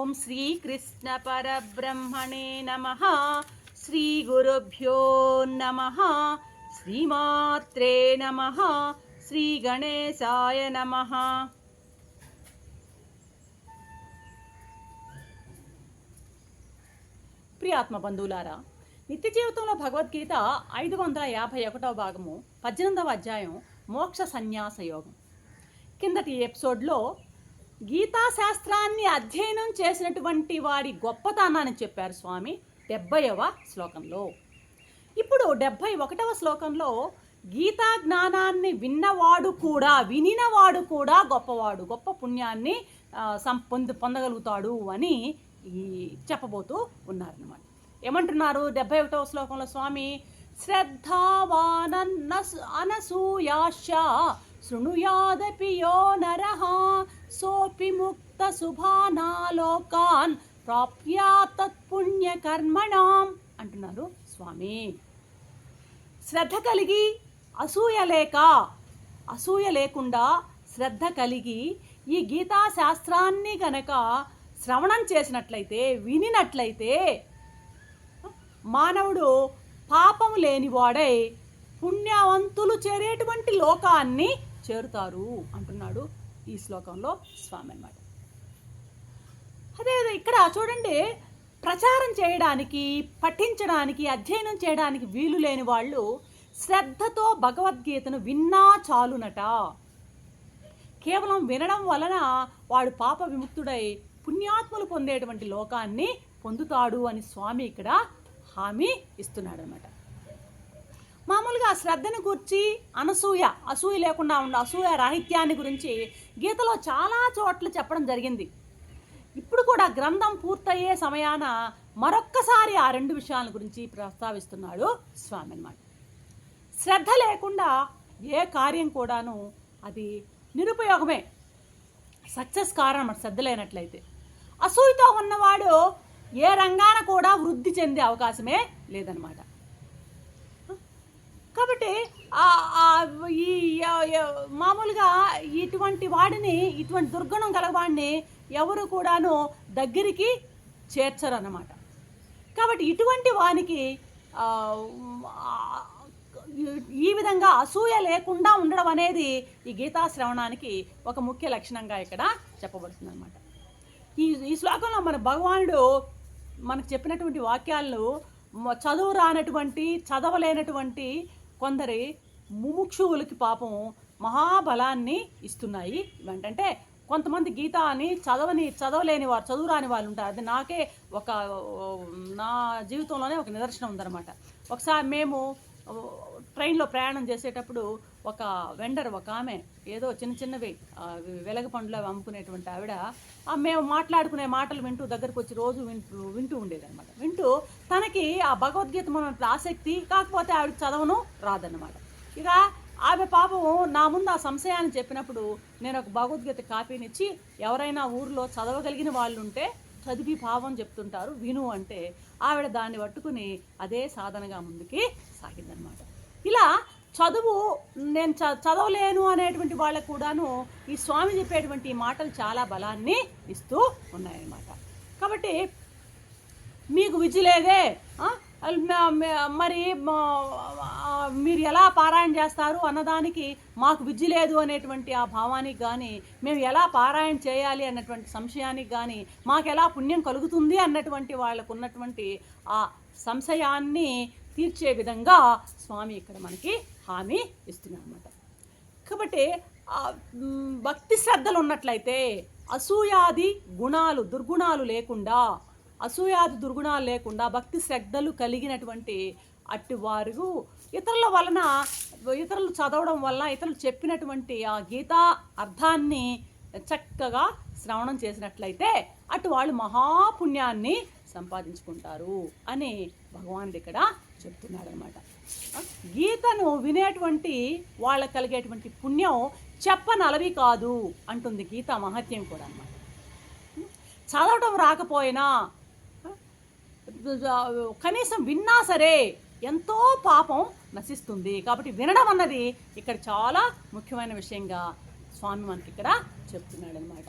ఓం శ్రీకృష్ణ పరబ్రహ్మణే నమః. శ్రీ గురుభ్యో నమః. శ్రీమాత్రే నమః. శ్రీ గణేశాయ నమః. ప్రియాత్మ బంధువులారా, నిత్య జీవితంలో భగవద్గీత 551వ భాగము 18వ అధ్యాయం మోక్ష సన్యాస యోగం. కిందటి ఎపిసోడ్లో గీతా శాస్త్రాన్ని అధ్యయనం చేసినటువంటి వాడి గొప్పతనాన్ని చెప్పారు స్వామి 70వ శ్లోకంలో. ఇప్పుడు 71వ శ్లోకంలో గీతా జ్ఞానాన్ని వినినవాడు కూడా గొప్పవాడు, గొప్ప పుణ్యాన్ని పొందగలుగుతాడు అని చెప్పబోతూ ఉన్నారన్నమాట. ఏమంటున్నారు 71వ శ్లోకంలో స్వామి? శ్రద్ధావానన్న అనసూయాశ్చ శృణుయాదపి యో నరః సోపి ముక్త శుభానాలోకాన్ ప్రాప్యా తత్పుణ్యకర్మణాం అంటున్నారు స్వామి. శ్రద్ధ కలిగి అసూయ లేకుండా శ్రద్ధ కలిగి ఈ గీతా శాస్త్రాన్ని గనక శ్రవణం చేసినట్లయితే, వినినట్లయితే మానవుడు పాపం లేనివాడై పుణ్యవంతులు చేరేటువంటి లోకాన్ని చేరుతారు అంటున్నాడు ఈ శ్లోకంలో స్వామి అన్నమాట. అదే ఇక్కడ చూడండి, ప్రచారం చేయడానికి, పఠించడానికి, అధ్యయనం చేయడానికి వీలు లేని వాళ్ళు శ్రద్ధతో భగవద్గీతను విన్నా చాలునట. కేవలం వినడం వలన వాడు పాప విముక్తుడై పుణ్యాత్ములు పొందేటువంటి లోకాన్ని పొందుతాడు అని స్వామి ఇక్కడ హామీ ఇస్తున్నాడు అన్నమాట. మామూలుగా శ్రద్ధను గురించి అసూయ లేకుండా అసూయ రాహిత్యాన్ని గురించి గీతలో చాలా చోట్ల చెప్పడం జరిగింది. ఇప్పుడు కూడా గ్రంథం పూర్తయ్యే సమయాన మరొక్కసారి ఆ రెండు విషయాల గురించి ప్రస్తావిస్తున్నాడు స్వామి అన్నమాట. శ్రద్ధ లేకుండా ఏ కార్యం కూడాను అది నిరుపయోగమే, సక్సెస్ కారణం శ్రద్ధ లేనట్లయితే. అసూయతో ఉన్నవాడు ఏ రంగాన కూడా వృద్ధి చెందే అవకాశమే లేదనమాట. కాబట్టి మామూలుగా ఇటువంటి దుర్గుణం గలవాడిని ఎవరు కూడాను దగ్గరికి చేర్చరు అన్నమాట. కాబట్టి ఇటువంటి వానికి ఈ విధంగా అసూయ లేకుండా ఉండడం అనేది ఈ గీతా శ్రవణానికి ఒక ముఖ్య లక్షణంగా ఇక్కడ చెప్పబడుతుంది అన్నమాట. ఈ శ్లోకంలో మన భగవానుడు మనకు చెప్పినటువంటి వాక్యాలను చదవలేనటువంటి కొందరి ముముక్షువులకి పాపం మహాబలాన్ని ఇస్తున్నాయి. ఏంటంటే కొంతమంది గీతాని చదవలేని వారు, చదువురాని వాళ్ళు ఉంటారు. అది నాకే నా జీవితంలోనే ఒక నిదర్శనం ఉందన్నమాట. ఒకసారి మేము ట్రైన్లో ప్రయాణం చేసేటప్పుడు ఒక వెండర్, ఒక ఆమె ఏదో చిన్నవి వెలగ పండ్లు అవి అమ్ముకునేటువంటి ఆవిడ మేము మాట్లాడుకునే మాటలు వింటూ దగ్గరకు వచ్చి రోజు వింటూ ఉండేదన్నమాట. వింటూ తనకి ఆ భగవద్గీత మన ఆసక్తి, కాకపోతే ఆవిడకి చదవను రాదన్నమాట. ఇక ఆమె పాపం నా ముందు ఆ సంశయాన్ని చెప్పినప్పుడు నేను ఒక భగవద్గీత కాపీనిచ్చి, ఎవరైనా ఊరిలో చదవగలిగిన వాళ్ళు ఉంటే చదివి భావం చెప్తుంటారు, విను అంటే ఆవిడ దాన్ని పట్టుకుని అదే సాధనగా ముందుకి సాగిందనమాట. ఇలా నేను చదవలేను అనేటువంటి వాళ్ళకు కూడాను ఈ స్వామి చెప్పేటువంటి మాటలు చాలా బలాన్ని ఇస్తూ ఉన్నాయన్నమాట. కాబట్టి మీకు విద్య లేదే, మరి మీరు ఎలా పారాయణ చేస్తారు అన్నదానికి మాకు విద్య లేదు అనేటువంటి ఆ భావానికి కానీ, మేము ఎలా పారాయణ చేయాలి అన్నటువంటి సంశయానికి కానీ, మాకు ఎలా పుణ్యం కలుగుతుంది అన్నటువంటి వాళ్ళకు ఉన్నటువంటి ఆ సంశయాన్ని తీర్చే విధంగా స్వామి ఇక్కడ మనకి హామీ ఇస్తున్నారు అన్నమాట. కాబట్టి భక్తి శ్రద్ధలు ఉన్నట్లయితే దుర్గుణాలు లేకుండా భక్తి శ్రద్ధలు కలిగినటువంటి అట్టివారు ఇతరులు చదవడం వల్ల, ఇతరులు చెప్పినటువంటి ఆ గీతా అర్థాన్ని చక్కగా శ్రవణం చేసినట్లయితే అటు వాళ్ళు మహాపుణ్యాన్ని సంపాదించుకుంటారు అని భగవానుడు ఇక్కడ చెప్తున్నాడు అనమాట. గీతను వినేటువంటి వాళ్ళకి కలిగేటువంటి పుణ్యం చెప్పనలవి కాదు అంటుంది గీతా మహత్యం కూడా అన్నమాట. చదవటం రాకపోయినా కనీసం విన్నా సరే ఎంతో పాపం నశిస్తుంది. కాబట్టి వినడం అన్నది ఇక్కడ చాలా ముఖ్యమైన విషయంగా స్వామి మనకి ఇక్కడ చెప్తున్నాడు అనమాట.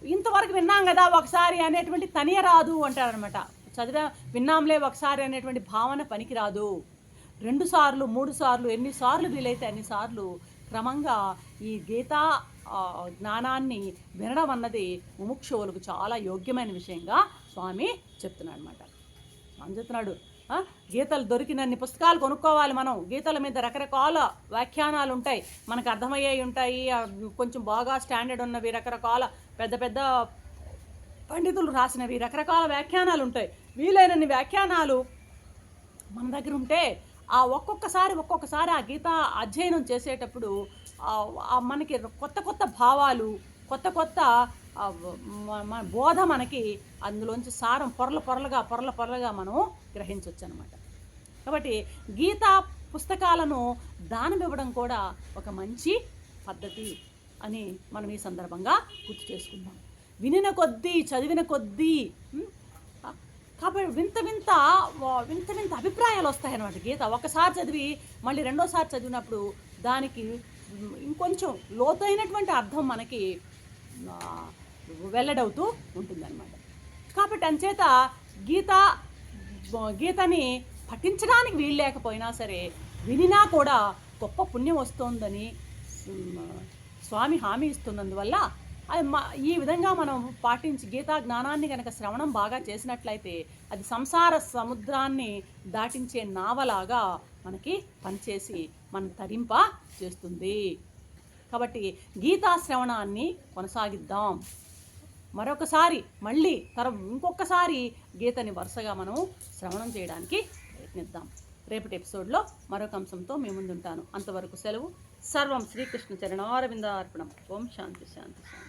ఇంతవరకు విన్నాం కదా ఒకసారి అనేటువంటి తనియ రాదు అంటారనమాట. విన్నాంలే ఒకసారి అనేటువంటి భావన పనికిరాదు. 2 సార్లు 3 సార్లు ఎన్నిసార్లు వీలైతే అన్నిసార్లు క్రమంగా ఈ గీతా జ్ఞానాన్ని వినడం అన్నది ముముక్షువులకు చాలా యోగ్యమైన విషయంగా స్వామి చెప్తున్నాడు అనమాట. స్వామి చెప్తున్నాడు, గీతలు దొరికినన్ని పుస్తకాలు కొనుక్కోవాలి మనం. గీతల మీద రకరకాల వ్యాఖ్యానాలు ఉంటాయి, మనకు అర్థమయ్యేవి ఉంటాయి, కొంచెం బాగా స్టాండర్డ్ ఉన్నవి, రకరకాల పెద్ద పెద్ద పండితులు రాసినవి రకరకాల వ్యాఖ్యానాలు ఉంటాయి. వీలైనన్ని వ్యాఖ్యానాలు మన దగ్గర ఉంటే ఒక్కొక్కసారి ఆ గీత అధ్యయనం చేసేటప్పుడు మనకి కొత్త కొత్త భావాలు, కొత్త కొత్త బోధ మనకి అందులోంచి సారం పొరల పొరలుగా మనం గ్రహించవచ్చు అనమాట. కాబట్టి గీతా పుస్తకాలను దానం ఇవ్వడం కూడా ఒక మంచి పద్ధతి అని మనం ఈ సందర్భంగా గుర్తు చేసుకుందాం. వినిన కొద్దీ చదివిన కొద్దీ కాబట్టి వింత వింత అభిప్రాయాలు వస్తాయన్నమాట. గీత ఒకసారి చదివి మళ్ళీ రెండోసారి చదివినప్పుడు దానికి ఇంకొంచెం లోతైనటువంటి అర్థం మనకి వెల్లడవుతూ ఉంటుందన్నమాట. కాబట్టి అంచేత గీతని పఠించడానికి వీలు లేకపోయినా సరే వినినా కూడా గొప్ప పుణ్యం వస్తుందని స్వామి హామీ ఇస్తున్నందువల్ల ఈ విధంగా మనం పాటించి గీతా జ్ఞానాన్ని కనుక శ్రవణం బాగా చేసినట్లయితే అది సంసార సముద్రాన్ని దాటించే నావలాగా మనకి పనిచేసి మనం తరింప చేస్తుంది. కాబట్టి గీతా శ్రవణాన్ని కొనసాగిద్దాం. మరొకసారి మళ్ళీ ఇంకొకసారి గీతని వరుసగా మనం శ్రవణం చేయడానికి ప్రయత్నిద్దాం. రేపటి ఎపిసోడ్లో మరొక అంశంతో మీ ముందుంటాను. అంతవరకు సెలవు. సర్వం శ్రీకృష్ణ చరణారవిందార్పణం. ఓం శాంతి శాంతి శాంతి.